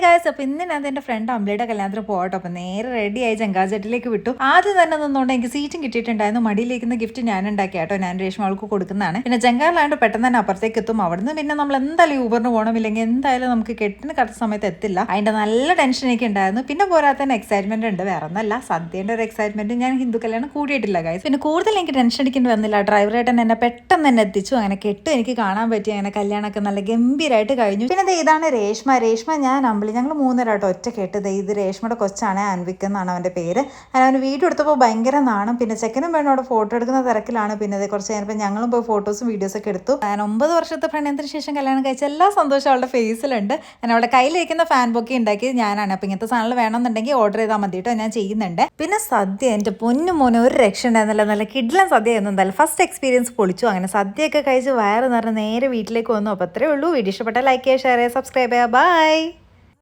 Guys, അപ്പോൾ ഇന്നിനകത്ത് എൻ്റെ front അമ്പിളിയുടെ കല്യാണത്തിന് പോകട്ടോ. അപ്പോൾ നേരെ റെഡിയായി ജങ്കാജെട്ടിലേക്ക് വിട്ടു. ആദ്യം തന്നെ നിന്നുകൊണ്ട് എനിക്ക് സീറ്റും കിട്ടിയിട്ടുണ്ടായിരുന്നു. മടിയിലേക്കുന്ന ഗിഫ്റ്റ് ഞാൻ ഉണ്ടാക്കി കേട്ടോ. ഞാൻ രേഷ്മ അവൾക്ക് കൊടുക്കുന്നതാണ്. പിന്നെ ജങ്കാറിലാണ്ട് പെട്ടെന്ന് തന്നെ അപ്പുറത്തേക്ക് എത്തും. അവിടുന്ന് പിന്നെ നമ്മൾ എന്തായാലും ഊബറിന് പോകണമില്ലെങ്കിൽ എന്തായാലും നമുക്ക് കെട്ടിന് കറക്റ്റ് സമയത്ത് എത്തില്ല. അതിൻ്റെ നല്ല ടെൻഷൻ എനിക്ക് ഉണ്ടായിരുന്നു. പിന്നെ പോരാത്തന്നെ എക്സൈറ്റ്മെന്റ് ഉണ്ട്. വേറെ ഒന്നല്ല, സദ്യൻ്റെ ഒരു എക്സൈറ്റ്മെന്റ്. ഞാൻ ഹിന്ദു കല്യാണം കൂടിയിട്ടില്ല ഗായ്സ്. പിന്നെ കൂടുതൽ എനിക്ക് ടെൻഷൻ അടിക്കേണ്ടി വന്നില്ല. ഡ്രൈവറായിട്ട് എന്നെ പെട്ടെന്ന് തന്നെ എത്തിച്ചു. അങ്ങനെ കെട്ട് എനിക്ക് കാണാൻ പറ്റി. അങ്ങനെ കല്യാണമൊക്കെ നല്ല ഗംഭീരമായിട്ട് കഴിഞ്ഞു. പിന്നെ ഇതാണ് രേഷ്മ. ഞാൻ അമ്പിളി, ഞങ്ങൾ മൂന്നരാട്ടോ ഒറ്റ കേട്ടത്. ഇത് രേഷ്മയുടെ കൊച്ചാണ്, അൻവിക് എന്നാണ് അവൻ്റെ പേര്. അവന് വീഡിയോ എടുത്തപ്പോൾ ഭയങ്കര നാണം. പിന്നെ ചെക്കനും വേണം അവിടെ ഫോട്ടോ എടുക്കുന്ന തിരക്കിലാണ്. പിന്നെ ഇത് കുറച്ച് കഴിഞ്ഞപ്പോൾ ഞങ്ങളും പോയി ഫോട്ടോസും വീഡിയോസൊക്കെ എടുത്തു. ഞാൻ 9 വർഷത്തെ പ്രണയത്തിന് ശേഷം കല്യാണം കഴിച്ച എല്ലാ സന്തോഷവും അവളുടെ ഫേസിലുണ്ട്. ഞാൻ അവളുടെ കയ്യിലിരിക്കുന്ന ഫാൻ ബൊക്കെ ഉണ്ടാക്കിയത് ഞാനാണ്. അപ്പോൾ ഇങ്ങനത്തെ സാധനങ്ങൾ വേണമെന്നുണ്ടെങ്കിൽ ഓർഡർ ചെയ്താൽ മതി കേട്ടോ, ഞാൻ ചെയ്യുന്നുണ്ട്. പിന്നെ സദ്യ എൻ്റെ പൊന്നു മോനെ ഒരു രക്ഷ ഉണ്ടായിരുന്നില്ല. നല്ല കിഡ്ലൻ സദ്യ ആയിരുന്നു. എന്തായാലും ഫസ്റ്റ് എക്സ്പീരിയൻസ് പൊളിച്ചു. അങ്ങനെ സദ്യയൊക്കെ കഴിച്ച് വയറ് നിറഞ്ഞ് നേരെ വീട്ടിലേക്ക് വന്നു. അപ്പോൾ അത്രേ ഉള്ളൂ. വീഡിയോ ഇഷ്ടപ്പെട്ടാൽ ലൈക്ക് ചെയ്യുക, ഷെയർ ചെയ്യുക, സബ്സ്ക്രൈബ് ചെയ്യുക. ബൈ.